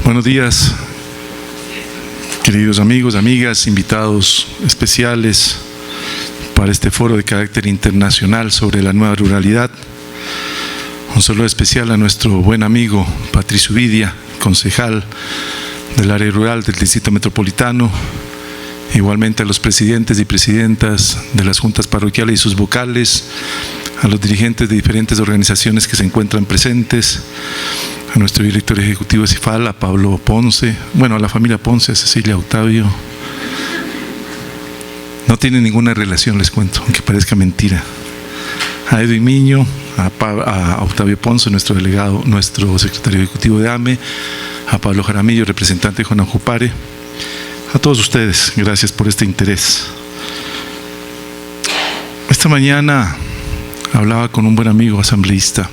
Buenos días, queridos amigos, amigas, invitados especiales para este foro de carácter internacional sobre la nueva ruralidad. Un saludo especial a nuestro buen amigo Patricio Vidia, concejal del área rural del Distrito Metropolitano, igualmente a los presidentes y presidentas de las juntas parroquiales y sus vocales, a los dirigentes de diferentes organizaciones que se encuentran presentes, a nuestro director ejecutivo de CIFAL, a Pablo Ponce, bueno, a la familia Ponce, a Cecilia, Octavio. No tiene ninguna relación, les cuento, aunque parezca mentira. A Edwin Miño, a Octavio Ponce, nuestro delegado, nuestro secretario ejecutivo de AME, a Pablo Jaramillo, representante de Juanajupare. A todos ustedes, gracias por este interés. Esta mañana hablaba con un buen amigo asambleísta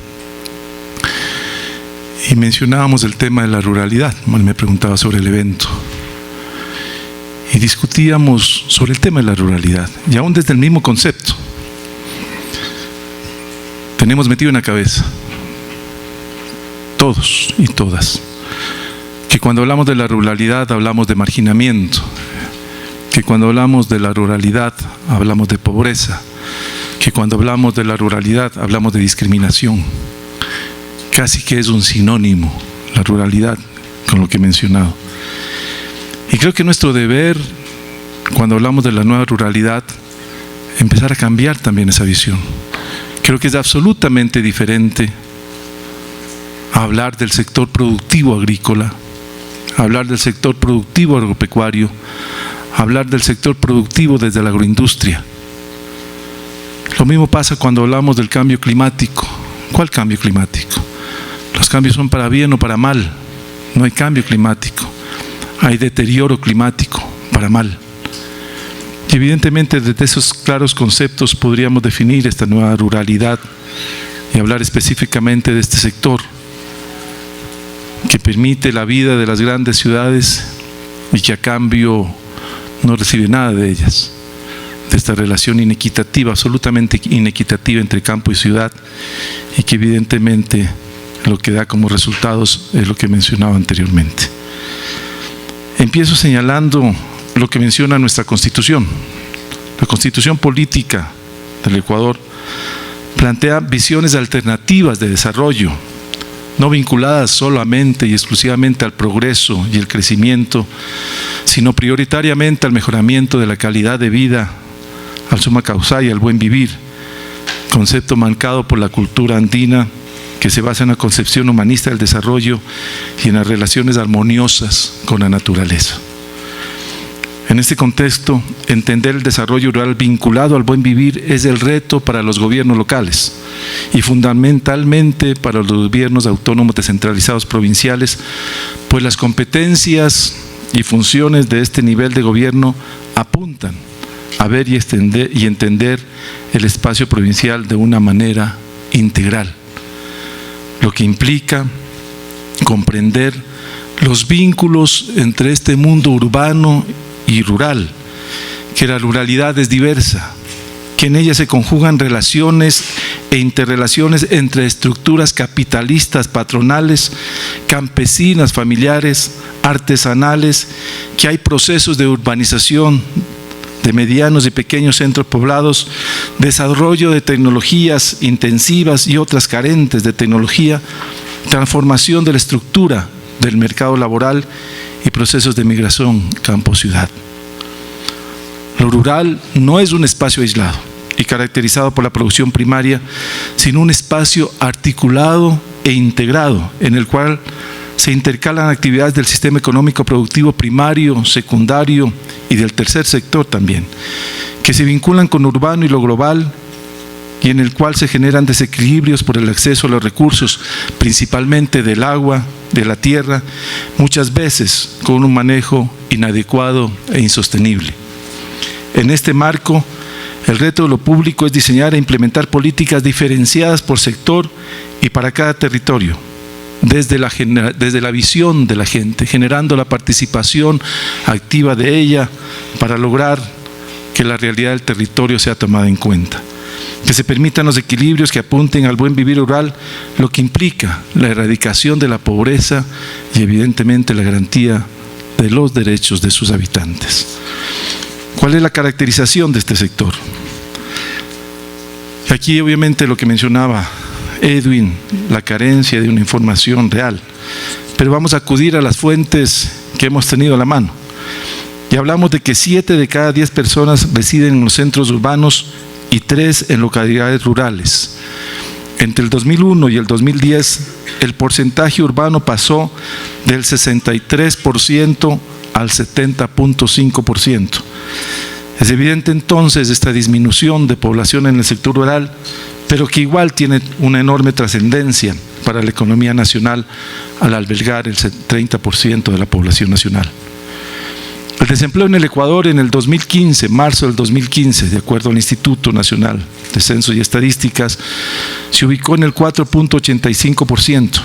y mencionábamos el tema de la ruralidad. Él me preguntaba sobre el evento y discutíamos sobre el tema de la ruralidad, y aún desde el mismo concepto tenemos metido en la cabeza, todos y todas, que cuando hablamos de la ruralidad hablamos de marginamiento, que cuando hablamos de la ruralidad hablamos de pobreza, que cuando hablamos de la ruralidad hablamos de discriminación. Casi que es un sinónimo la ruralidad con lo que he mencionado. Y creo que nuestro deber, cuando hablamos de la nueva ruralidad, empezar a cambiar también esa visión. Creo que es absolutamente diferente hablar del sector productivo agrícola, hablar del sector productivo agropecuario, hablar del sector productivo desde la agroindustria. Lo mismo pasa cuando hablamos del cambio climático. ¿Cuál cambio climático? Los cambios son para bien o para mal. No hay cambio climático, hay deterioro climático para mal. Y evidentemente desde esos claros conceptos podríamos definir esta nueva ruralidad y hablar específicamente de este sector que permite la vida de las grandes ciudades y que a cambio no recibe nada de ellas, de esta relación inequitativa, absolutamente inequitativa entre campo y ciudad, y que evidentemente lo que da como resultados es lo que mencionaba anteriormente. Empiezo señalando lo que menciona nuestra Constitución. La Constitución política del Ecuador plantea visiones alternativas de desarrollo, no vinculadas solamente y exclusivamente al progreso y el crecimiento, sino prioritariamente al mejoramiento de la calidad de vida, al suma causa y al buen vivir, concepto marcado por la cultura andina que se basa en la concepción humanista del desarrollo y en las relaciones armoniosas con la naturaleza. En este contexto, entender el desarrollo rural vinculado al buen vivir es el reto para los gobiernos locales y fundamentalmente para los gobiernos autónomos descentralizados provinciales, pues las competencias y funciones de este nivel de gobierno apuntan a ver y entender el espacio provincial de una manera integral, lo que implica comprender los vínculos entre este mundo urbano y rural, que la ruralidad es diversa, que en ella se conjugan relaciones e interrelaciones entre estructuras capitalistas, patronales, campesinas, familiares, artesanales, que hay procesos de urbanización de medianos y pequeños centros poblados, desarrollo de tecnologías intensivas y otras carentes de tecnología, transformación de la estructura del mercado laboral y procesos de migración campo-ciudad. Lo rural no es un espacio aislado y caracterizado por la producción primaria, sino un espacio articulado e integrado en el cual se intercalan actividades del sistema económico productivo primario, secundario y del tercer sector también, que se vinculan con lo urbano y lo global, y en el cual se generan desequilibrios por el acceso a los recursos, principalmente del agua, de la tierra, muchas veces con un manejo inadecuado e insostenible. En este marco, el reto de lo público es diseñar e implementar políticas diferenciadas por sector y para cada territorio, desde la visión de la gente, generando la participación activa de ella para lograr que la realidad del territorio sea tomada en cuenta. que se permitan los equilibrios que apunten al buen vivir rural, lo que implica la erradicación de la pobreza y evidentemente la garantía de los derechos de sus habitantes. ¿Cuál es la caracterización de este sector? Aquí obviamente lo que mencionaba Edwin, la carencia de una información real, pero vamos a acudir a las fuentes que hemos tenido a la mano. Y hablamos de que 7 de cada 10 personas residen en los centros urbanos y 3 en localidades rurales. Entre el 2001 y el 2010, el porcentaje urbano pasó del 63% al 70.5%. Es evidente entonces esta disminución de población en el sector rural, pero que igual tiene una enorme trascendencia para la economía nacional al albergar el 30% de la población nacional. El desempleo en el Ecuador en el 2015, marzo del 2015, de acuerdo al Instituto Nacional de Censos y Estadísticas, se ubicó en el 4.85%,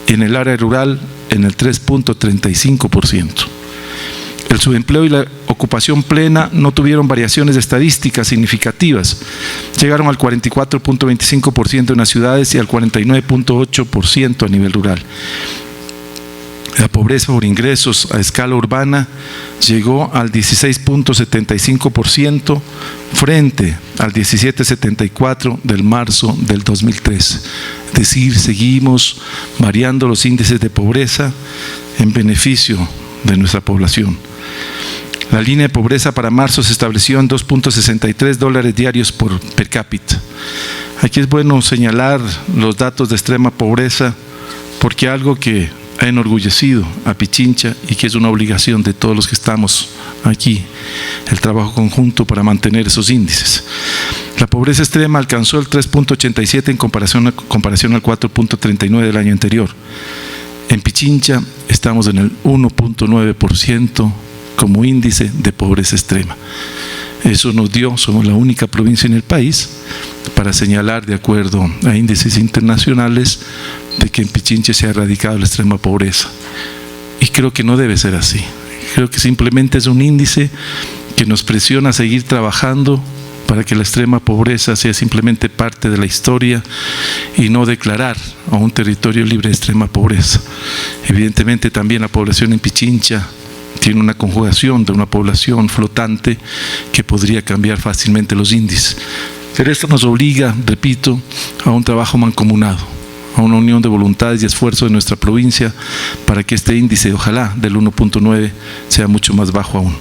en el área rural en el 3.35%. El subempleo y la ocupación plena no tuvieron variaciones estadísticas significativas. Llegaron al 44.25% en las ciudades y al 49.8% a nivel rural. La pobreza por ingresos a escala urbana llegó al 16.75% frente al 17.74% del marzo del 2013. Es decir, seguimos variando los índices de pobreza en beneficio de nuestra población. La línea de pobreza para marzo se estableció en $2.63 diarios per cápita. Aquí es bueno señalar los datos de extrema pobreza porque algo que ha enorgullecido a Pichincha y que es una obligación de todos los que estamos aquí, el trabajo conjunto para mantener esos índices. La pobreza extrema alcanzó el 3.87 en comparación al 4.39 del año anterior. En Pichincha estamos en el 1.9% como índice de pobreza extrema. Eso nos dio, somos la única provincia en el país para señalar, de acuerdo a índices internacionales, de que en Pichincha se ha erradicado la extrema pobreza. Y creo que no debe ser así. Creo que simplemente es un índice que nos presiona a seguir trabajando para que la extrema pobreza sea simplemente parte de la historia y no declarar a un territorio libre de extrema pobreza. Evidentemente también la población en Pichincha tiene una conjugación de una población flotante que podría cambiar fácilmente los índices. Pero esto nos obliga, repito, a un trabajo mancomunado, a una unión de voluntades y esfuerzos de nuestra provincia para que este índice, ojalá del 1.9, sea mucho más bajo aún.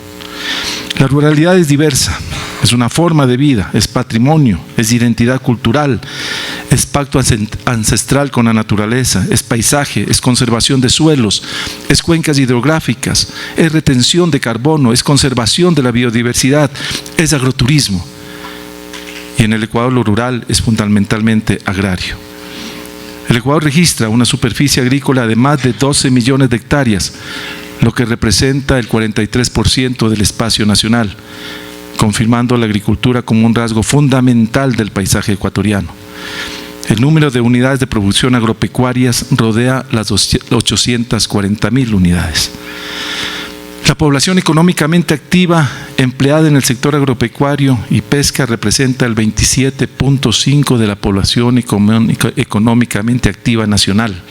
La ruralidad es diversa, es una forma de vida, es patrimonio, es identidad cultural, es pacto ancestral con la naturaleza, es paisaje, es conservación de suelos, es cuencas hidrográficas, es retención de carbono, es conservación de la biodiversidad, es agroturismo. Y en el Ecuador lo rural es fundamentalmente agrario. El Ecuador registra una superficie agrícola de más de 12 millones de hectáreas, lo que representa el 43% del espacio nacional, confirmando la agricultura como un rasgo fundamental del paisaje ecuatoriano. El número de unidades de producción agropecuarias rodea las 840.000 unidades. La población económicamente activa empleada en el sector agropecuario y pesca representa el 27.5% de la población económicamente activa nacional,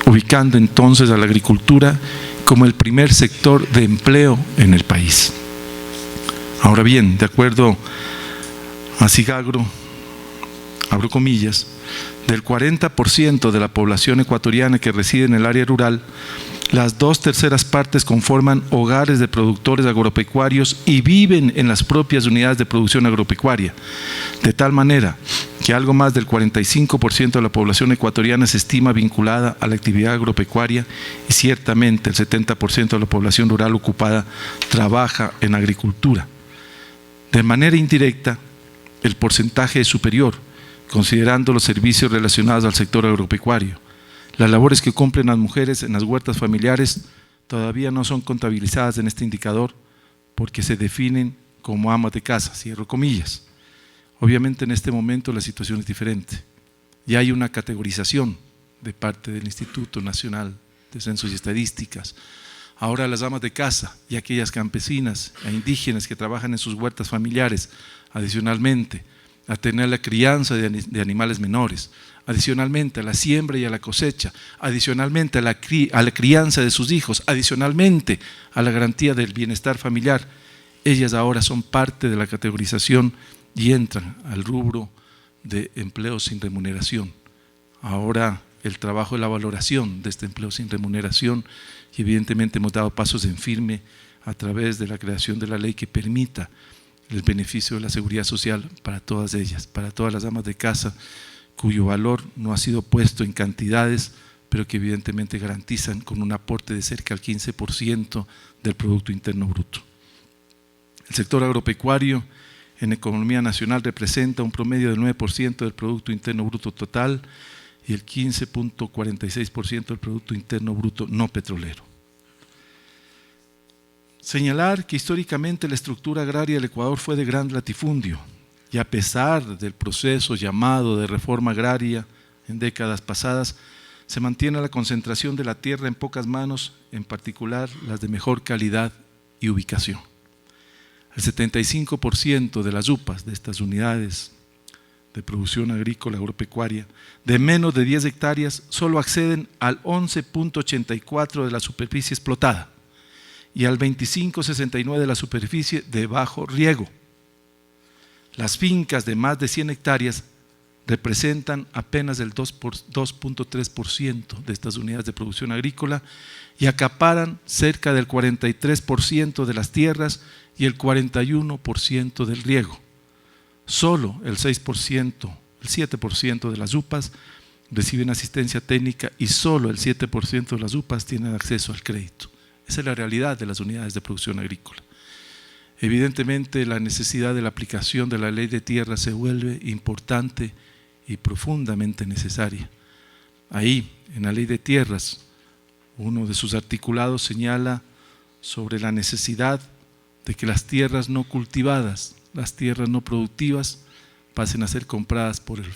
ubicando entonces a la agricultura como el primer sector de empleo en el país. Ahora bien, de acuerdo a Sigagro, abro comillas, del 40% de la población ecuatoriana que reside en el área rural, las 2/3 partes conforman hogares de productores agropecuarios y viven en las propias unidades de producción agropecuaria, de tal manera que algo más del 45% de la población ecuatoriana se estima vinculada a la actividad agropecuaria y ciertamente el 70% de la población rural ocupada trabaja en agricultura. De manera indirecta, el porcentaje es superior, considerando los servicios relacionados al sector agropecuario. Las labores que cumplen las mujeres en las huertas familiares todavía no son contabilizadas en este indicador porque se definen como amas de casa, cierro comillas. Obviamente en este momento la situación es diferente. Ya hay una categorización de parte del Instituto Nacional de Censos y Estadísticas. Ahora las amas de casa y aquellas campesinas e indígenas que trabajan en sus huertas familiares, adicionalmente, a tener la crianza de animales menores, adicionalmente a la siembra y a la cosecha, adicionalmente a la crianza de sus hijos, adicionalmente a la garantía del bienestar familiar. Ellas ahora son parte de la categorización y entran al rubro de empleos sin remuneración. Ahora el trabajo de la valoración de este empleo sin remuneración, y evidentemente hemos dado pasos en firme a través de la creación de la ley que permita el beneficio de la seguridad social para todas ellas, para todas las amas de casa cuyo valor no ha sido puesto en cantidades, pero que evidentemente garantizan con un aporte de cerca del 15% del Producto Interno Bruto. El sector agropecuario en economía nacional representa un promedio del 9% del Producto Interno Bruto total y el 15.46% del Producto Interno Bruto no petrolero. Señalar que históricamente la estructura agraria del Ecuador fue de gran latifundio y a pesar del proceso llamado de reforma agraria en décadas pasadas, se mantiene la concentración de la tierra en pocas manos, en particular las de mejor calidad y ubicación. El 75% de las UPAs, de estas unidades de producción agrícola agropecuaria, de menos de 10 hectáreas, solo acceden al 11.84% de la superficie explotada y al 25.69% de la superficie de bajo riego. Las fincas de más de 100 hectáreas representan apenas el 2.3% de estas unidades de producción agrícola y acaparan cerca del 43% de las tierras y el 41% del riego. Solo el 6%, el 7% de las UPAs reciben asistencia técnica y solo el 7% de las UPAs tienen acceso al crédito. Esa es la realidad de las unidades de producción agrícola. Evidentemente la necesidad de la aplicación de la ley de tierra se vuelve importante y profundamente necesaria. Ahí, en la ley de tierras, uno de sus articulados señala sobre la necesidad de que las tierras no cultivadas, las tierras no productivas, pasen a ser compradas por el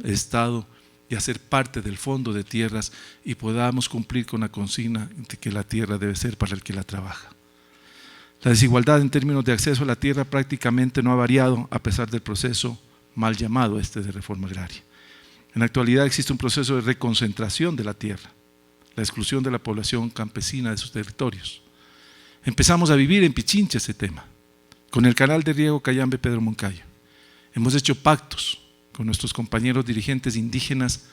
Estado y a ser parte del fondo de tierras y podamos cumplir con la consigna de que la tierra debe ser para el que la trabaja. La desigualdad en términos de acceso a la tierra prácticamente no ha variado a pesar del proceso mal llamado de reforma agraria. En la actualidad existe un proceso de reconcentración de la tierra, la exclusión de la población campesina de sus territorios. Empezamos a vivir en Pichincha ese tema, con el canal de riego Cayambe-Pedro Moncayo. Hemos hecho pactos con nuestros compañeros dirigentes indígenas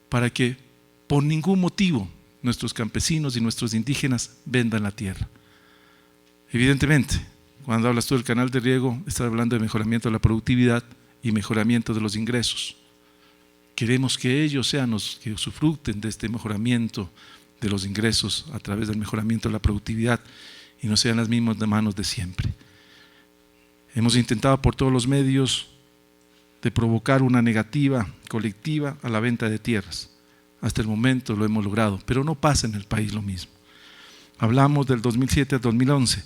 para que por ningún motivo nuestros campesinos y nuestros indígenas vendan la tierra. Evidentemente, cuando hablas tú del canal de riego, estás hablando de mejoramiento de la productividad y mejoramiento de los ingresos. Queremos que ellos sean los que usufructen de este mejoramiento de los ingresos a través del mejoramiento de la productividad y no sean las mismas manos de siempre. Hemos intentado por todos los medios de provocar una negativa colectiva a la venta de tierras. Hasta el momento lo hemos logrado, pero no pasa en el país lo mismo. Hablamos del 2007 al 2011.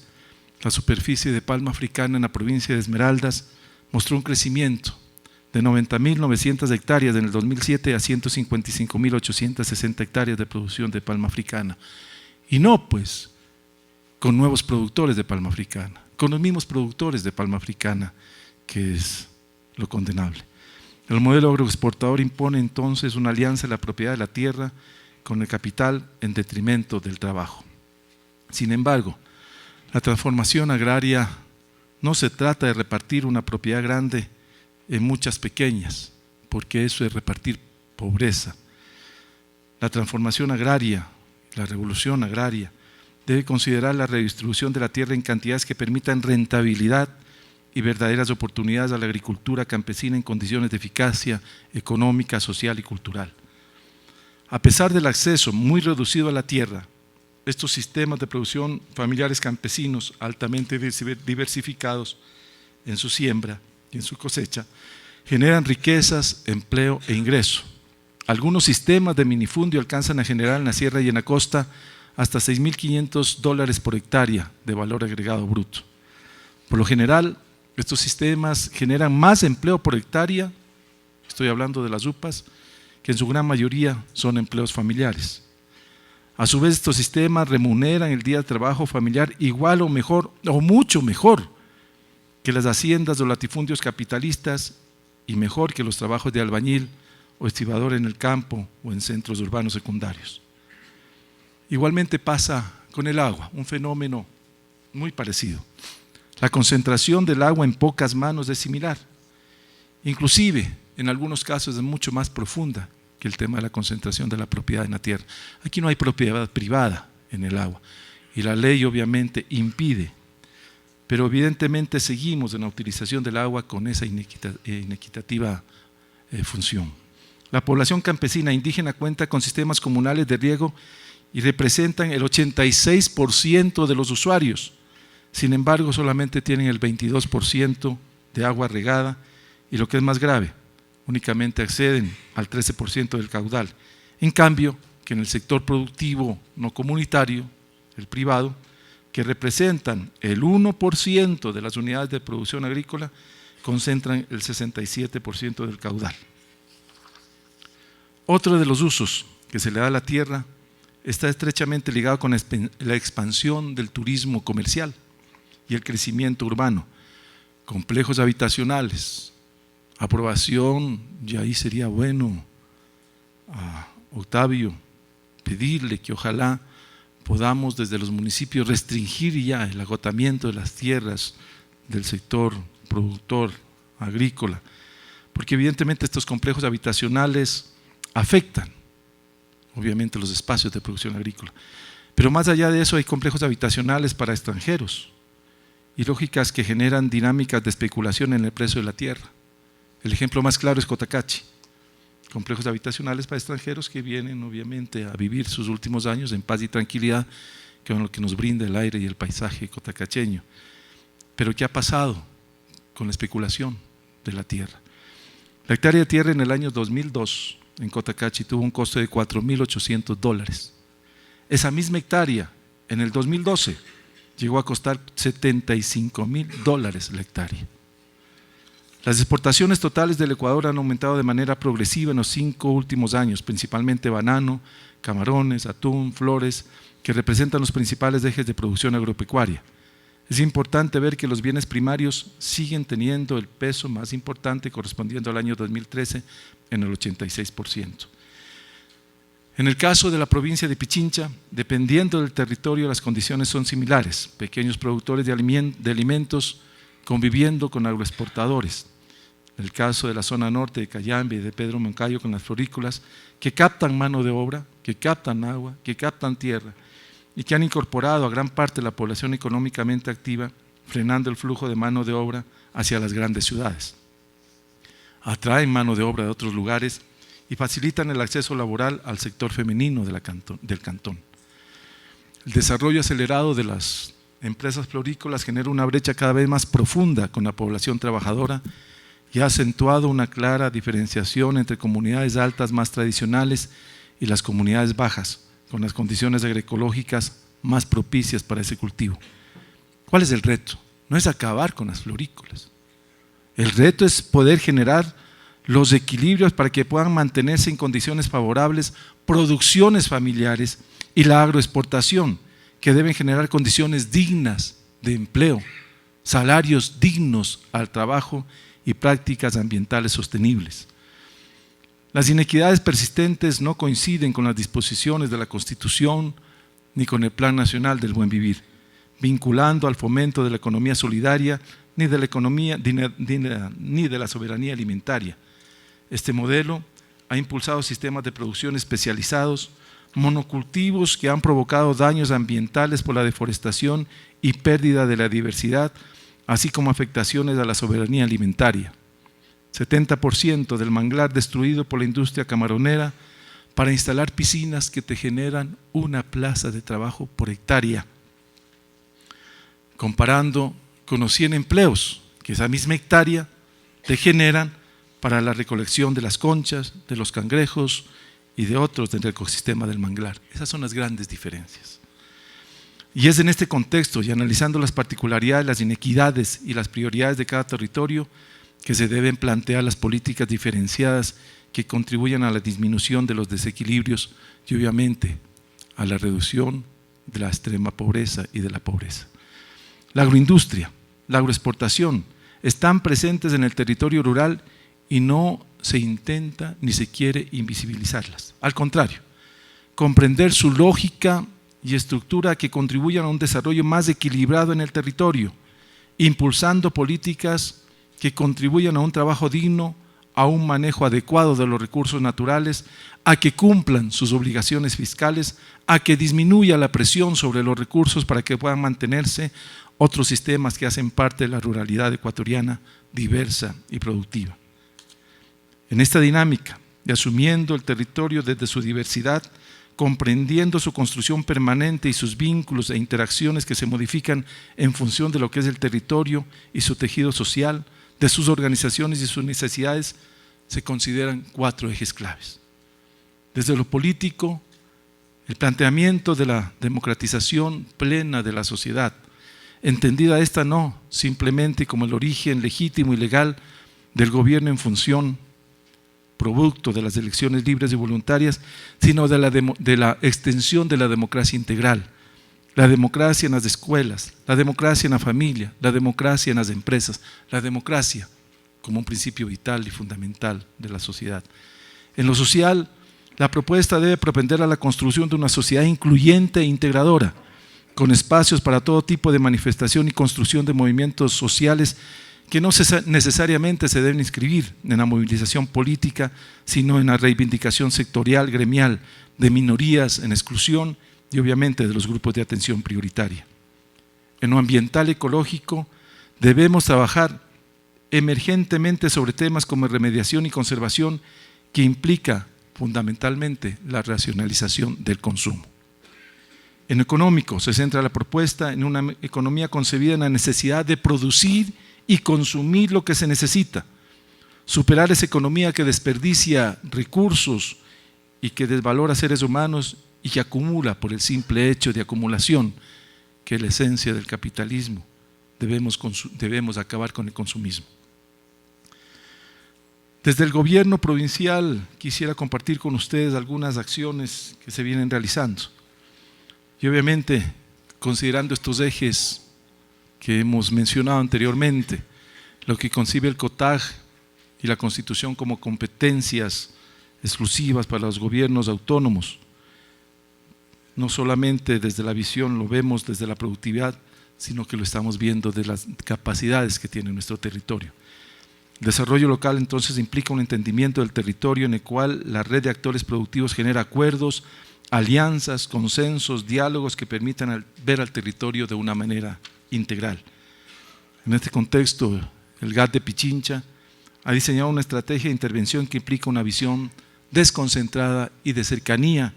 La superficie de palma africana en la provincia de Esmeraldas mostró un crecimiento de 90.900 hectáreas en el 2007 a 155.860 hectáreas de producción de palma africana. Y no pues con nuevos productores de palma africana, con los mismos productores de palma africana, que es lo condenable. El modelo agroexportador impone entonces una alianza de la propiedad de la tierra con el capital en detrimento del trabajo. Sin embargo, la transformación agraria no se trata de repartir una propiedad grande en muchas pequeñas, porque eso es repartir pobreza. La transformación agraria, la revolución agraria, debe considerar la redistribución de la tierra en cantidades que permitan rentabilidad y verdaderas oportunidades a la agricultura campesina en condiciones de eficacia económica, social y cultural. A pesar del acceso muy reducido a la tierra, estos sistemas de producción familiares campesinos altamente diversificados en su siembra y en su cosecha generan riquezas, empleo e ingreso. Algunos sistemas de minifundio alcanzan a generar en la sierra y en la costa hasta $6.500 por hectárea de valor agregado bruto. Por lo general, estos sistemas generan más empleo por hectárea, estoy hablando de las UPAs, que en su gran mayoría son empleos familiares. A su vez, estos sistemas remuneran el día de trabajo familiar igual o mejor, o mucho mejor, que las haciendas o latifundios capitalistas y mejor que los trabajos de albañil o estibador en el campo o en centros urbanos secundarios. Igualmente pasa con el agua, un fenómeno muy parecido. La concentración del agua en pocas manos es similar, inclusive en algunos casos es mucho más profunda que el tema de la concentración de la propiedad en la tierra. Aquí no hay propiedad privada en el agua y la ley obviamente impide, pero evidentemente seguimos en la utilización del agua con esa inequitativa función. La población campesina e indígena cuenta con sistemas comunales de riego y representan el 86% de los usuarios. Sin embargo, solamente tienen el 22% de agua regada y, lo que es más grave, únicamente acceden al 13% del caudal. En cambio, que en el sector productivo no comunitario, el privado, que representan el 1% de las unidades de producción agrícola, concentran el 67% del caudal. Otro de los usos que se le da a la tierra está estrechamente ligado con la expansión del turismo comercial y el crecimiento urbano, complejos habitacionales, aprobación, y ahí sería bueno a Octavio pedirle que ojalá podamos desde los municipios restringir ya el agotamiento de las tierras del sector productor agrícola, porque evidentemente estos complejos habitacionales afectan obviamente los espacios de producción agrícola, pero más allá de eso hay complejos habitacionales para extranjeros y lógicas que generan dinámicas de especulación en el precio de la tierra. El ejemplo más claro es Cotacachi, complejos habitacionales para extranjeros que vienen obviamente a vivir sus últimos años en paz y tranquilidad, con lo que nos brinda el aire y el paisaje cotacacheño. Pero ¿qué ha pasado con la especulación de la tierra? La hectárea de tierra en el año 2002 en Cotacachi tuvo un costo de $4.800. Esa misma hectárea en el 2012 llegó a costar $75.000 la hectárea. Las exportaciones totales del Ecuador han aumentado de manera progresiva en los 5 últimos años, principalmente banano, camarones, atún, flores, que representan los principales ejes de producción agropecuaria. Es importante ver que los bienes primarios siguen teniendo el peso más importante, correspondiendo al año 2013 en el 86%. En el caso de la provincia de Pichincha, dependiendo del territorio, las condiciones son similares: pequeños productores de alimentos conviviendo con agroexportadores. En el caso de la zona norte de Cayambe y de Pedro Moncayo, con las florícolas, que captan mano de obra, que captan agua, que captan tierra y que han incorporado a gran parte de la población económicamente activa, frenando el flujo de mano de obra hacia las grandes ciudades. Atraen mano de obra de otros lugares y facilitan el acceso laboral al sector femenino del cantón. El desarrollo acelerado de las empresas florícolas genera una brecha cada vez más profunda con la población trabajadora y ha acentuado una clara diferenciación entre comunidades altas más tradicionales y las comunidades bajas, con las condiciones agroecológicas más propicias para ese cultivo. ¿Cuál es el reto? No es acabar con las florícolas. El reto es poder generar los equilibrios para que puedan mantenerse en condiciones favorables producciones familiares y la agroexportación, que deben generar condiciones dignas de empleo, salarios dignos al trabajo y prácticas ambientales sostenibles. Las inequidades persistentes no coinciden con las disposiciones de la Constitución ni con el Plan Nacional del Buen Vivir, vinculando al fomento de la economía solidaria ni de la soberanía alimentaria. Este modelo ha impulsado sistemas de producción especializados, monocultivos que han provocado daños ambientales por la deforestación y pérdida de la diversidad, así como afectaciones a la soberanía alimentaria. 70% del manglar destruido por la industria camaronera para instalar piscinas que te generan una plaza de trabajo por hectárea. Comparando con los 100 empleos que esa misma hectárea te generan para la recolección de las conchas, de los cangrejos y de otros del ecosistema del manglar. Esas son las grandes diferencias. Y es en este contexto y analizando las particularidades, las inequidades y las prioridades de cada territorio que se deben plantear las políticas diferenciadas que contribuyan a la disminución de los desequilibrios y obviamente a la reducción de la extrema pobreza y de la pobreza. La agroindustria, la agroexportación están presentes en el territorio rural y no se intenta ni se quiere invisibilizarlas. Al contrario, comprender su lógica y estructura que contribuyan a un desarrollo más equilibrado en el territorio, impulsando políticas que contribuyan a un trabajo digno, a un manejo adecuado de los recursos naturales, a que cumplan sus obligaciones fiscales, a que disminuya la presión sobre los recursos para que puedan mantenerse otros sistemas que hacen parte de la ruralidad ecuatoriana diversa y productiva. En esta dinámica de asumiendo el territorio desde su diversidad, comprendiendo su construcción permanente y sus vínculos e interacciones que se modifican en función de lo que es el territorio y su tejido social, de sus organizaciones y sus necesidades, se consideran 4 ejes claves. Desde lo político, el planteamiento de la democratización plena de la sociedad, entendida esta no simplemente como el origen legítimo y legal del gobierno en función, producto de las elecciones libres y voluntarias, sino de la extensión de la democracia integral, la democracia en las escuelas, la democracia en la familia, la democracia en las empresas, la democracia como un principio vital y fundamental de la sociedad. En lo social, la propuesta debe propender a la construcción de una sociedad incluyente e integradora, con espacios para todo tipo de manifestación y construcción de movimientos sociales que no necesariamente se deben inscribir en la movilización política, sino en la reivindicación sectorial, gremial, de minorías en exclusión y obviamente de los grupos de atención prioritaria. En lo ambiental ecológico debemos trabajar emergentemente sobre temas como remediación y conservación, que implica fundamentalmente la racionalización del consumo. En lo económico se centra la propuesta en una economía concebida en la necesidad de producir y consumir lo que se necesita, superar esa economía que desperdicia recursos y que desvalora seres humanos y que acumula por el simple hecho de acumulación, que es la esencia del capitalismo. Debemos acabar con el consumismo. Desde el gobierno provincial quisiera compartir con ustedes algunas acciones que se vienen realizando. Y obviamente, considerando estos ejes que hemos mencionado anteriormente, lo que concibe el COTAG y la Constitución como competencias exclusivas para los gobiernos autónomos, no solamente desde la visión lo vemos desde la productividad, sino que lo estamos viendo de las capacidades que tiene nuestro territorio. El desarrollo local entonces implica un entendimiento del territorio en el cual la red de actores productivos genera acuerdos, alianzas, consensos, diálogos que permitan ver al territorio de una manera integral. En este contexto, el GAT de Pichincha ha diseñado una estrategia de intervención que implica una visión desconcentrada y de cercanía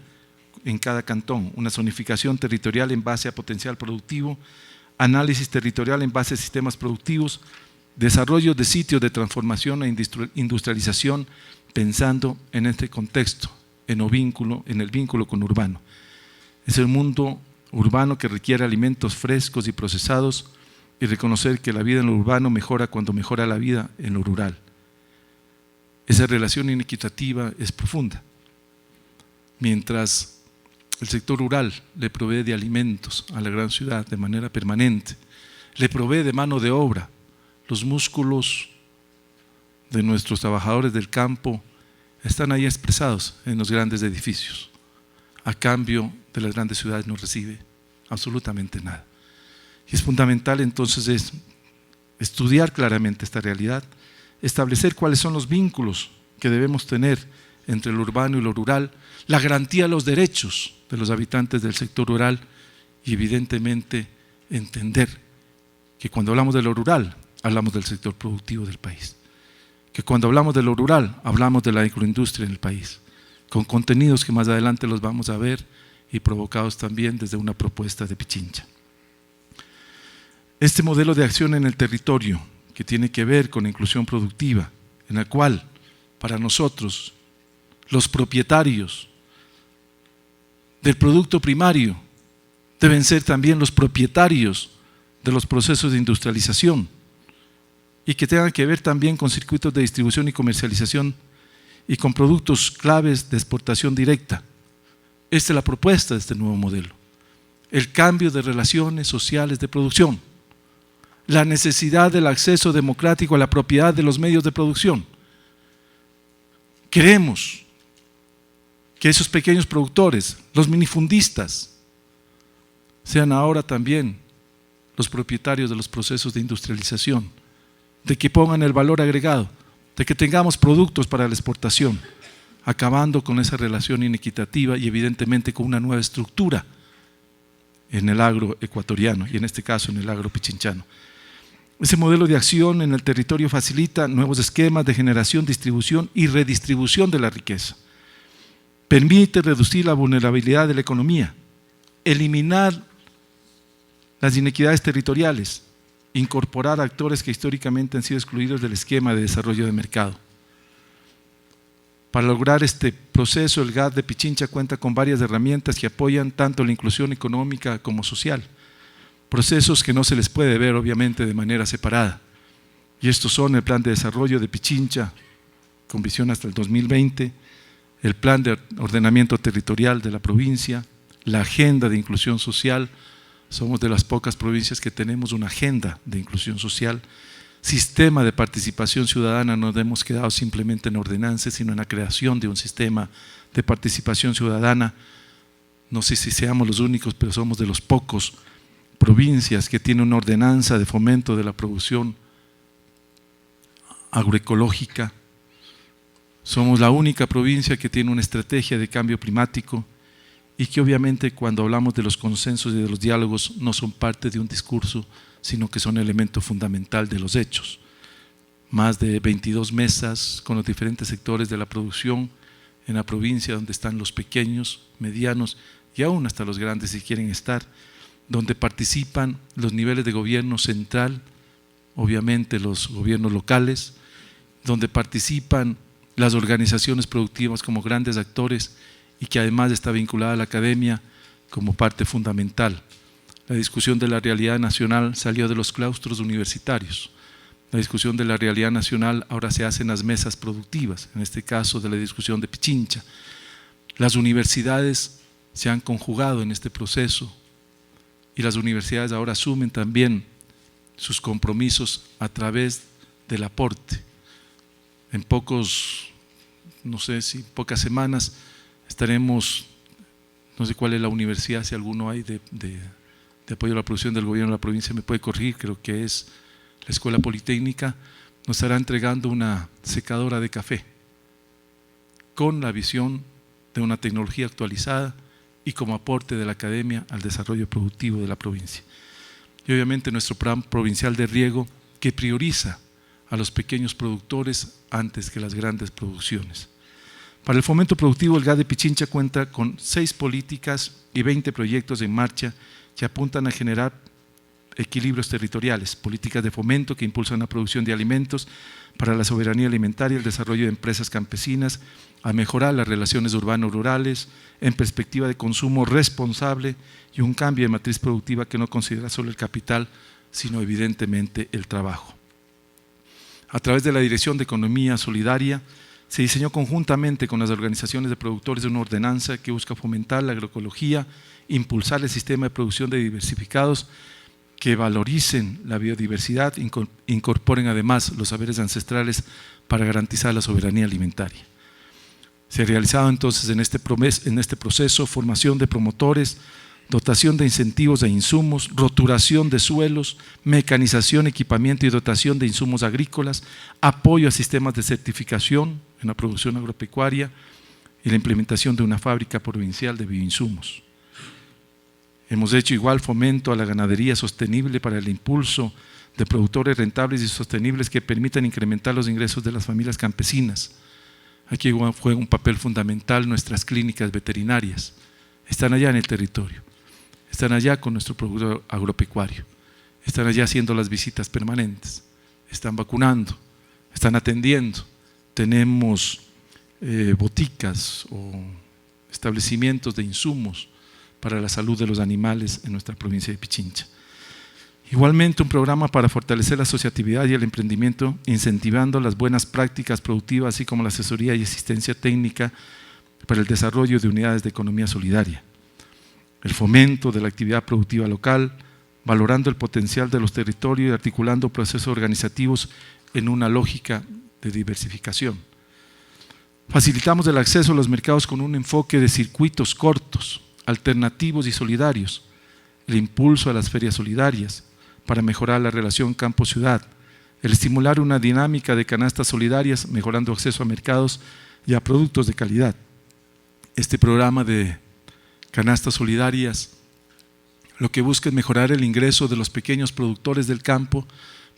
en cada cantón, una zonificación territorial en base a potencial productivo, análisis territorial en base a sistemas productivos, desarrollo de sitios de transformación e industrialización, pensando en este contexto, en el vínculo con urbano. Es el mundo urbano que requiere alimentos frescos y procesados, y reconocer que la vida en lo urbano mejora cuando mejora la vida en lo rural. Esa relación inequitativa es profunda. Mientras el sector rural le provee de alimentos a la gran ciudad de manera permanente, le provee de mano de obra, los músculos de nuestros trabajadores del campo están ahí expresados en los grandes edificios. A cambio de las grandes ciudades no recibe absolutamente nada. Y es fundamental entonces estudiar claramente esta realidad, establecer cuáles son los vínculos que debemos tener entre lo urbano y lo rural, la garantía de los derechos de los habitantes del sector rural y evidentemente entender que cuando hablamos de lo rural, hablamos del sector productivo del país, que cuando hablamos de lo rural, hablamos de la agroindustria en el país, con contenidos que más adelante los vamos a ver y provocados también desde una propuesta de Pichincha. Este modelo de acción en el territorio, que tiene que ver con la inclusión productiva, en la cual para nosotros los propietarios del producto primario deben ser también los propietarios de los procesos de industrialización y que tengan que ver también con circuitos de distribución y comercialización y con productos claves de exportación directa. Esta es la propuesta de este nuevo modelo. El cambio de relaciones sociales de producción, la necesidad del acceso democrático a la propiedad de los medios de producción, Queremos que esos pequeños productores, los minifundistas, sean ahora también los propietarios de los procesos de industrialización, de que pongan el valor agregado, de que tengamos productos para la exportación, acabando con esa relación inequitativa y evidentemente con una nueva estructura en el agro ecuatoriano y en este caso en el agro pichinchano. Ese modelo de acción en el territorio facilita nuevos esquemas de generación, distribución y redistribución de la riqueza. Permite reducir la vulnerabilidad de la economía, eliminar las inequidades territoriales, incorporar actores que históricamente han sido excluidos del esquema de desarrollo de mercado. Para lograr este proceso, el GAD de Pichincha cuenta con varias herramientas que apoyan tanto la inclusión económica como social, procesos que no se les puede ver obviamente de manera separada. Y estos son el Plan de Desarrollo de Pichincha, con visión hasta el 2020, el Plan de Ordenamiento Territorial de la provincia, la Agenda de Inclusión Social. Somos de las pocas provincias que tenemos una agenda de inclusión social, sistema de participación ciudadana. No hemos quedado simplemente en ordenanzas, sino en la creación de un sistema de participación ciudadana. No sé si seamos los únicos, pero somos de los pocos provincias que tienen una ordenanza de fomento de la producción agroecológica. Somos la única provincia que tiene una estrategia de cambio climático y que obviamente cuando hablamos de los consensos y de los diálogos no son parte de un discurso, sino que son elemento fundamental de los hechos. Más de 22 mesas con los diferentes sectores de la producción en la provincia, donde están los pequeños, medianos y aún hasta los grandes si quieren estar, donde participan los niveles de gobierno central, obviamente los gobiernos locales, donde participan las organizaciones productivas como grandes actores y que además está vinculada a la academia como parte fundamental. La discusión de la realidad nacional salió de los claustros universitarios. La discusión de la realidad nacional ahora se hace en las mesas productivas, en este caso de la discusión de Pichincha. Las universidades se han conjugado en este proceso y las universidades ahora asumen también sus compromisos a través del aporte. En pocas semanas estaremos, no sé cuál es la universidad, si alguno hay de apoyo a la producción del gobierno de la provincia me puede corregir, creo que es la Escuela Politécnica, nos estará entregando una secadora de café con la visión de una tecnología actualizada y como aporte de la academia al desarrollo productivo de la provincia. Y obviamente nuestro plan provincial de riego que prioriza a los pequeños productores antes que las grandes producciones. Para el fomento productivo, el GAD de Pichincha cuenta con 6 políticas y 20 proyectos en marcha que apuntan a generar equilibrios territoriales, políticas de fomento que impulsan la producción de alimentos para la soberanía alimentaria, el desarrollo de empresas campesinas, a mejorar las relaciones urbano-rurales en perspectiva de consumo responsable y un cambio de matriz productiva que no considera solo el capital, sino evidentemente el trabajo. A través de la Dirección de Economía Solidaria, se diseñó conjuntamente con las organizaciones de productores una ordenanza que busca fomentar la agroecología, impulsar el sistema de producción de diversificados que valoricen la biodiversidad, incorporen además los saberes ancestrales para garantizar la soberanía alimentaria. Se ha realizado entonces en este proceso formación de promotores, dotación de incentivos e insumos, roturación de suelos, mecanización, equipamiento y dotación de insumos agrícolas, apoyo a sistemas de certificación en la producción agropecuaria y la implementación de una fábrica provincial de bioinsumos. Hemos hecho igual fomento a la ganadería sostenible para el impulso de productores rentables y sostenibles que permitan incrementar los ingresos de las familias campesinas. Aquí juega un papel fundamental nuestras clínicas veterinarias. Están allá en el territorio, están allá con nuestro producto agropecuario, están allá haciendo las visitas permanentes, están vacunando, están atendiendo. Tenemos boticas o establecimientos de insumos para la salud de los animales en nuestra provincia de Pichincha. Igualmente un programa para fortalecer la asociatividad y el emprendimiento, incentivando las buenas prácticas productivas, así como la asesoría y asistencia técnica para el desarrollo de unidades de economía solidaria. El fomento de la actividad productiva local, valorando el potencial de los territorios y articulando procesos organizativos en una lógica de diversificación. Facilitamos el acceso a los mercados con un enfoque de circuitos cortos, alternativos y solidarios, el impulso a las ferias solidarias para mejorar la relación campo-ciudad, el estimular una dinámica de canastas solidarias, mejorando acceso a mercados y a productos de calidad. Este programa de canastas solidarias lo que busca es mejorar el ingreso de los pequeños productores del campo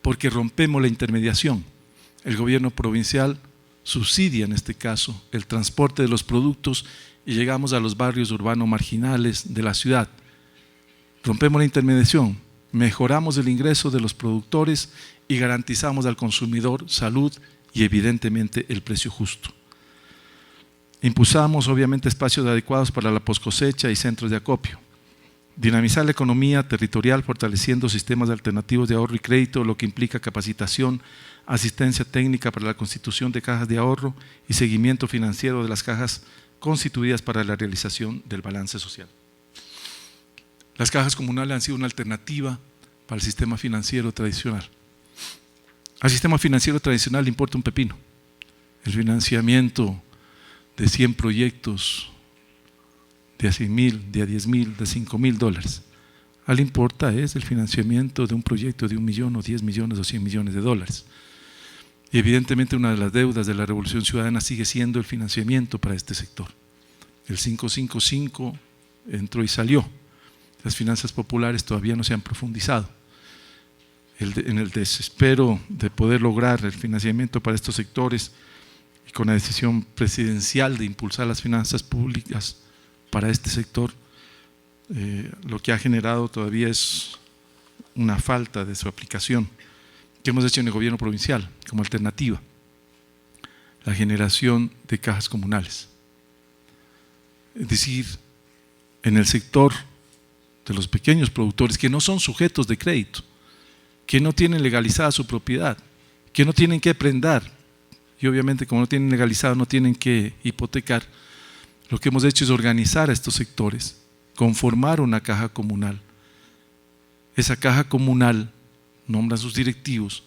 porque rompemos la intermediación. El gobierno provincial subsidia en este caso el transporte de los productos y llegamos a los barrios urbanos marginales de la ciudad. Rompemos la intermediación, mejoramos el ingreso de los productores y garantizamos al consumidor salud y evidentemente el precio justo. Impulsamos obviamente espacios adecuados para la poscosecha y centros de acopio. Dinamizar la economía territorial fortaleciendo sistemas alternativos de ahorro y crédito, lo que implica capacitación, asistencia técnica para la constitución de cajas de ahorro y seguimiento financiero de las cajas constituidas para la realización del balance social. Las cajas comunales han sido una alternativa para el sistema financiero tradicional. Al sistema financiero tradicional le importa un pepino. El financiamiento de 100 proyectos de a 100,000, de a 10,000, de 5,000 dólares. Le importa es el financiamiento de un proyecto de 1 millón o 10 millones o 100 millones de dólares. Y evidentemente una de las deudas de la Revolución Ciudadana sigue siendo el financiamiento para este sector. El 555 entró y salió. Las finanzas populares todavía no se han profundizado. En el desespero de poder lograr el financiamiento para estos sectores y con la decisión presidencial de impulsar las finanzas públicas para este sector, lo que ha generado todavía es una falta de su aplicación que hemos hecho en el gobierno provincial como alternativa, la generación de cajas comunales. Es decir, en el sector de los pequeños productores que no son sujetos de crédito, que no tienen legalizada su propiedad, que no tienen que prendar y obviamente como no tienen legalizado no tienen que hipotecar. Lo que hemos hecho es organizar a estos sectores, conformar una caja comunal. Esa caja comunal nombra sus directivos,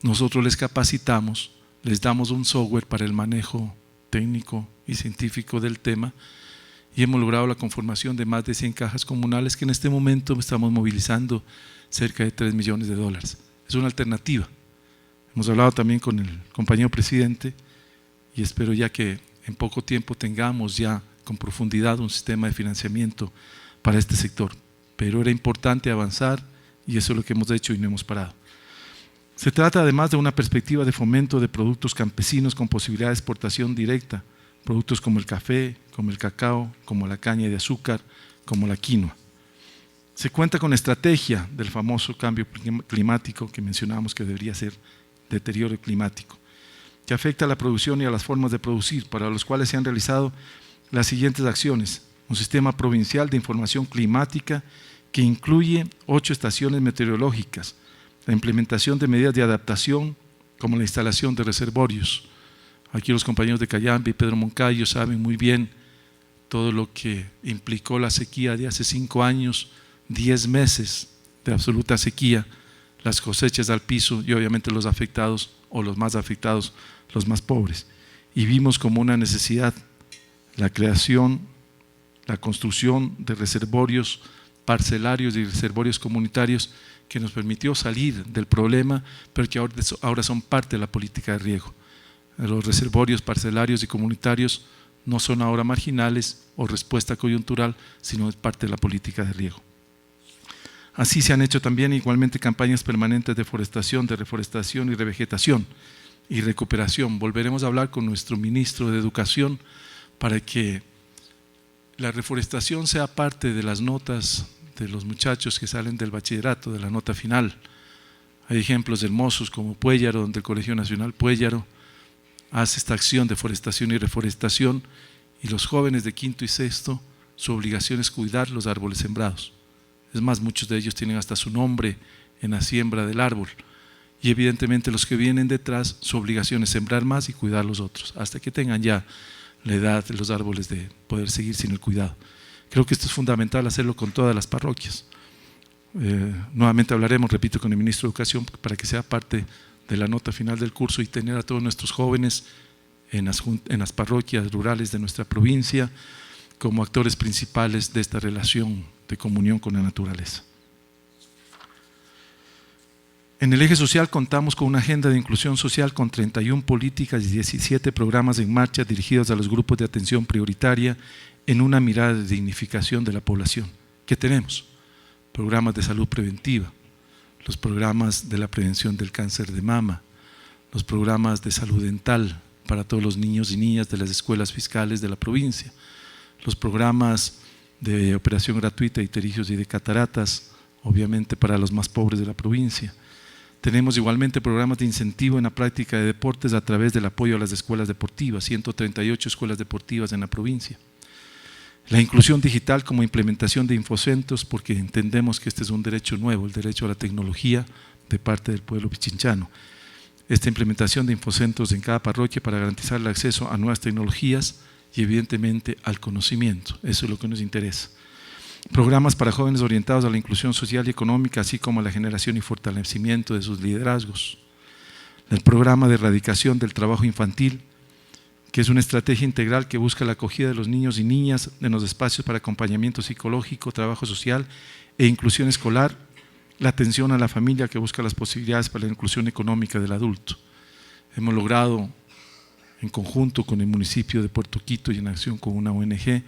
nosotros les capacitamos, les damos un software para el manejo técnico y científico del tema y hemos logrado la conformación de más de 100 cajas comunales que en este momento estamos movilizando cerca de 3 millones de dólares. Es una alternativa. Hemos hablado también con el compañero presidente y espero ya que en poco tiempo tengamos ya con profundidad un sistema de financiamiento para este sector. Pero era importante avanzar y eso es lo que hemos hecho y no hemos parado. Se trata además de una perspectiva de fomento de productos campesinos con posibilidad de exportación directa, productos como el café, como el cacao, como la caña de azúcar, como la quinoa. Se cuenta con estrategia del famoso cambio climático que mencionábamos que debería ser deterioro climático, que afecta a la producción y a las formas de producir, para los cuales se han realizado las siguientes acciones. Un sistema provincial de información climática que incluye 8 estaciones meteorológicas, la implementación de medidas de adaptación como la instalación de reservorios. Aquí los compañeros de Cayambe y Pedro Moncayo saben muy bien todo lo que implicó la sequía de hace 5 años, 10 meses de absoluta sequía, las cosechas al piso y obviamente los afectados o los más afectados, los más pobres. Y vimos como una necesidad la creación, la construcción de reservorios parcelarios y reservorios comunitarios que nos permitió salir del problema, pero que ahora son parte de la política de riego. Los reservorios parcelarios y comunitarios no son ahora marginales o respuesta coyuntural, sino es parte de la política de riego. Así se han hecho también igualmente campañas permanentes de forestación, de reforestación y revegetación y recuperación. Volveremos a hablar con nuestro ministro de Educación para que la reforestación sea parte de las notas de los muchachos que salen del bachillerato, de la nota final. Hay ejemplos hermosos como Puellaro, donde el Colegio Nacional Puellaro hace esta acción de forestación y reforestación y los jóvenes de quinto y sexto, su obligación es cuidar los árboles sembrados. Es más, muchos de ellos tienen hasta su nombre en la siembra del árbol y evidentemente los que vienen detrás, su obligación es sembrar más y cuidar los otros, hasta que tengan ya la edad de los árboles de poder seguir sin el cuidado. Creo que esto es fundamental hacerlo con todas las parroquias. Nuevamente hablaremos, repito, con el ministro de Educación para que sea parte de la nota final del curso y tener a todos nuestros jóvenes en las parroquias rurales de nuestra provincia como actores principales de esta relación de comunión con la naturaleza. En el eje social contamos con una agenda de inclusión social con 31 políticas y 17 programas en marcha dirigidos a los grupos de atención prioritaria en una mirada de dignificación de la población. ¿Qué tenemos? Programas de salud preventiva, los programas de la prevención del cáncer de mama, los programas de salud dental para todos los niños y niñas de las escuelas fiscales de la provincia, los programas de operación gratuita de ptericios y de cataratas, obviamente para los más pobres de la provincia. Tenemos igualmente programas de incentivo en la práctica de deportes a través del apoyo a las escuelas deportivas, 138 escuelas deportivas en la provincia. La inclusión digital como implementación de infocentros, porque entendemos que este es un derecho nuevo, el derecho a la tecnología de parte del pueblo pichinchano. Esta implementación de infocentros en cada parroquia para garantizar el acceso a nuevas tecnologías y evidentemente al conocimiento, eso es lo que nos interesa. Programas para jóvenes orientados a la inclusión social y económica, así como a la generación y fortalecimiento de sus liderazgos. El programa de erradicación del trabajo infantil, que es una estrategia integral que busca la acogida de los niños y niñas en los espacios para acompañamiento psicológico, trabajo social e inclusión escolar, la atención a la familia que busca las posibilidades para la inclusión económica del adulto. Hemos logrado, en conjunto con el municipio de Puerto Quito y en acción con una ONG,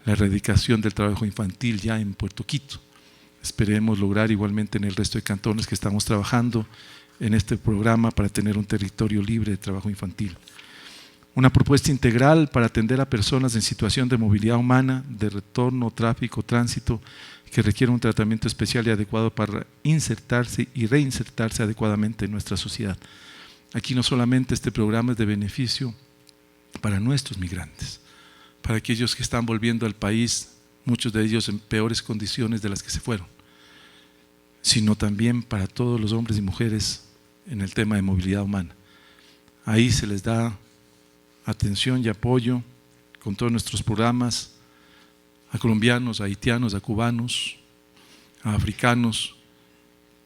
la erradicación del trabajo infantil ya en Puerto Quito. Esperemos lograr igualmente en el resto de cantones que estamos trabajando en este programa para tener un territorio libre de trabajo infantil. Una propuesta integral para atender a personas en situación de movilidad humana, de retorno, tráfico, tránsito, que requieren un tratamiento especial y adecuado para insertarse y reinsertarse adecuadamente en nuestra sociedad. Aquí no solamente este programa es de beneficio para nuestros migrantes, para aquellos que están volviendo al país, muchos de ellos en peores condiciones de las que se fueron, sino también para todos los hombres y mujeres en el tema de movilidad humana. Ahí se les da atención y apoyo con todos nuestros programas a colombianos, a haitianos, a cubanos, a africanos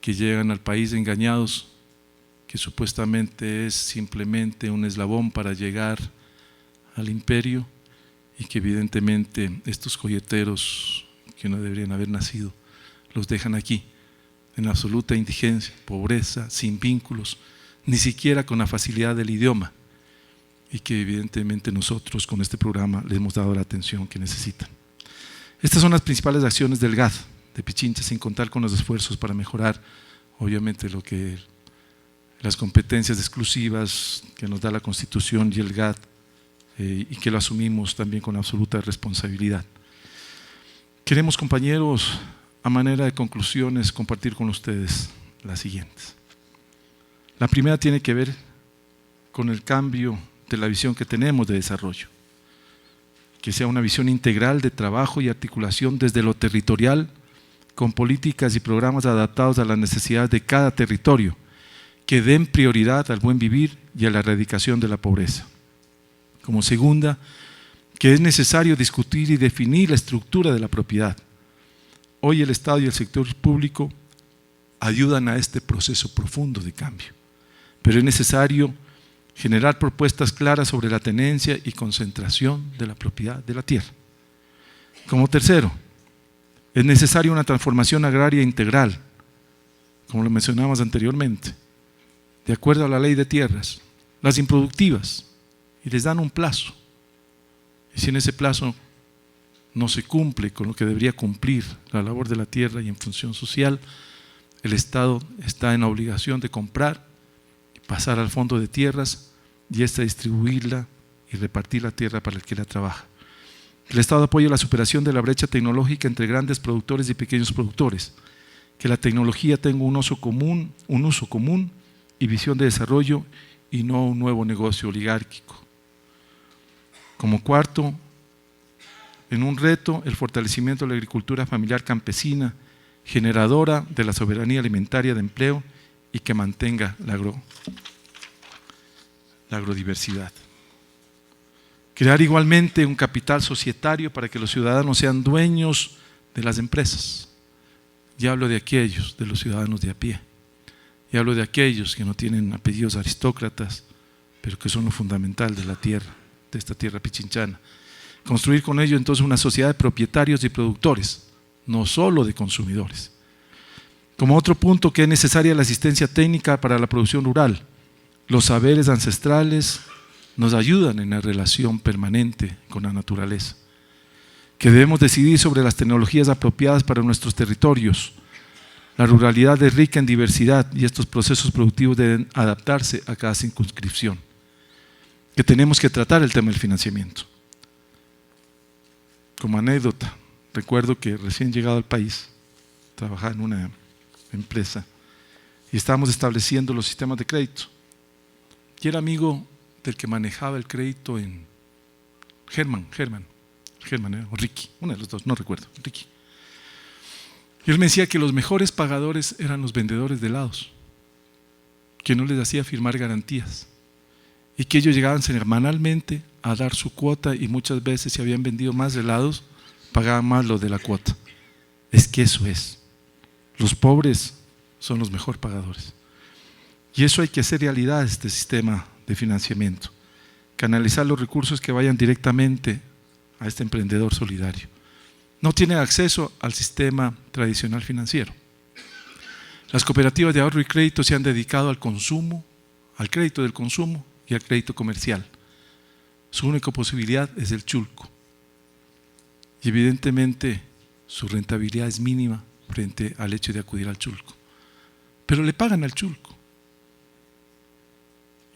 que llegan al país engañados, que supuestamente es simplemente un eslabón para llegar al imperio, y que evidentemente estos colleteros que no deberían haber nacido los dejan aquí en absoluta indigencia, pobreza, sin vínculos, ni siquiera con la facilidad del idioma, y que evidentemente nosotros con este programa les hemos dado la atención que necesitan. Estas son las principales acciones del GAD de Pichincha, sin contar con los esfuerzos para mejorar obviamente las competencias exclusivas que nos da la Constitución y el GAD, y que lo asumimos también con absoluta responsabilidad. Queremos, compañeros, a manera de conclusiones, compartir con ustedes las siguientes. La primera tiene que ver con el cambio de la visión que tenemos de desarrollo, que sea una visión integral de trabajo y articulación desde lo territorial, con políticas y programas adaptados a las necesidades de cada territorio, que den prioridad al buen vivir y a la erradicación de la pobreza. Como segunda, que es necesario discutir y definir la estructura de la propiedad. Hoy el Estado y el sector público ayudan a este proceso profundo de cambio, pero es necesario generar propuestas claras sobre la tenencia y concentración de la propiedad de la tierra. Como tercero, es necesaria una transformación agraria integral, como lo mencionamos anteriormente, de acuerdo a la ley de tierras, las improductivas, y les dan un plazo, y si en ese plazo no se cumple con lo que debería cumplir la labor de la tierra y en función social, el Estado está en la obligación de comprar, pasar al fondo de tierras y distribuirla y repartir la tierra para el que la trabaja. El Estado apoya la superación de la brecha tecnológica entre grandes productores y pequeños productores, que la tecnología tenga un uso común y visión de desarrollo y no un nuevo negocio oligárquico. Como cuarto, en un reto, el fortalecimiento de la agricultura familiar campesina, generadora de la soberanía alimentaria de empleo y que mantenga la agrodiversidad. Crear igualmente un capital societario para que los ciudadanos sean dueños de las empresas. Ya hablo de aquellos, de los ciudadanos de a pie. Ya hablo de aquellos que no tienen apellidos aristócratas, pero que son lo fundamental de la tierra, de esta tierra pichinchana. Construir con ello entonces una sociedad de propietarios y productores, no solo de consumidores. Como otro punto, que es necesaria la asistencia técnica para la producción rural. Los saberes ancestrales nos ayudan en la relación permanente con la naturaleza. Que debemos decidir sobre las tecnologías apropiadas para nuestros territorios. La ruralidad es rica en diversidad y estos procesos productivos deben adaptarse a cada circunscripción. Que tenemos que tratar el tema del financiamiento. Como anécdota, recuerdo que recién llegado al país, trabajaba en una empresa y estábamos estableciendo los sistemas de crédito. Y era amigo del que manejaba el crédito en Germán, o Ricky, uno de los dos, no recuerdo, Ricky. Y él me decía que los mejores pagadores eran los vendedores de helados, que no les hacía firmar garantías y que ellos llegaban semanalmente a dar su cuota y muchas veces si habían vendido más helados, pagaban más lo de la cuota. Es que eso es. Los pobres son los mejores pagadores. Y eso hay que hacer realidad, este sistema de financiamiento. Canalizar los recursos que vayan directamente a este emprendedor solidario. No tiene acceso al sistema tradicional financiero. Las cooperativas de ahorro y crédito se han dedicado al consumo, al crédito del consumo y al crédito comercial. Su única posibilidad es el chulco. Y evidentemente su rentabilidad es mínima frente al hecho de acudir al chulco. Pero le pagan al chulco.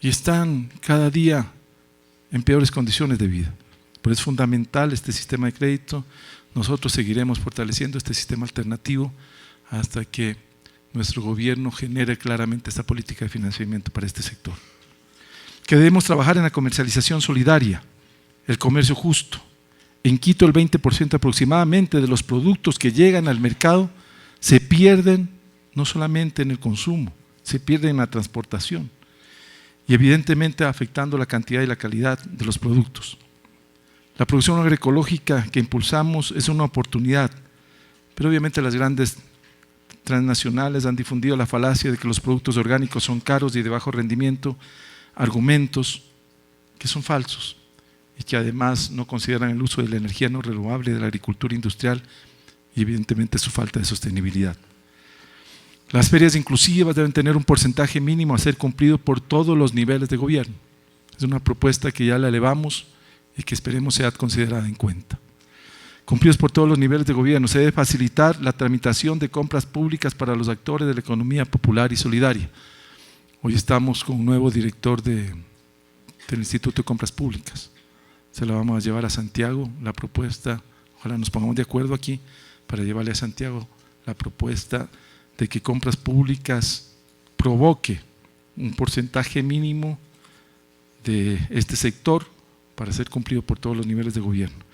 Y están cada día en peores condiciones de vida. Pero es fundamental este sistema de crédito. Nosotros seguiremos fortaleciendo este sistema alternativo hasta que nuestro gobierno genere claramente esta política de financiamiento para este sector. Que debemos trabajar en la comercialización solidaria, el comercio justo. En Quito el 20% aproximadamente de los productos que llegan al mercado se pierden no solamente en el consumo, se pierden en la transportación y evidentemente afectando la cantidad y la calidad de los productos. La producción agroecológica que impulsamos es una oportunidad, pero obviamente las grandes transnacionales han difundido la falacia de que los productos orgánicos son caros y de bajo rendimiento, argumentos que son falsos y que además no consideran el uso de la energía no renovable de la agricultura industrial y evidentemente su falta de sostenibilidad. Las ferias inclusivas deben tener un porcentaje mínimo a ser cumplido por todos los niveles de gobierno. Es una propuesta que ya la elevamos y que esperemos sea considerada en cuenta. Cumplidos por todos los niveles de gobierno, se debe facilitar la tramitación de compras públicas para los actores de la economía popular y solidaria. Hoy estamos con un nuevo director del Instituto de Compras Públicas. Se la vamos a llevar a Santiago, la propuesta, ojalá nos pongamos de acuerdo aquí para llevarle a Santiago la propuesta de que Compras Públicas provoque un porcentaje mínimo de este sector para ser cumplido por todos los niveles de gobierno.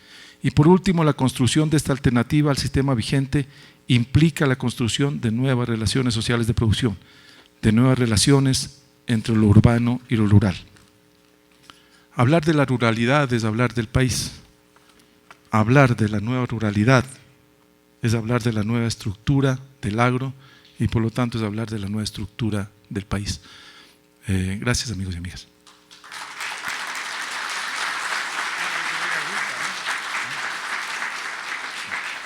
Y por último, la construcción de esta alternativa al sistema vigente implica la construcción de nuevas relaciones sociales de producción, de nuevas relaciones entre lo urbano y lo rural. Hablar de la ruralidad es hablar del país. Hablar de la nueva ruralidad es hablar de la nueva estructura del agro y por lo tanto es hablar de la nueva estructura del país. Gracias amigos y amigas.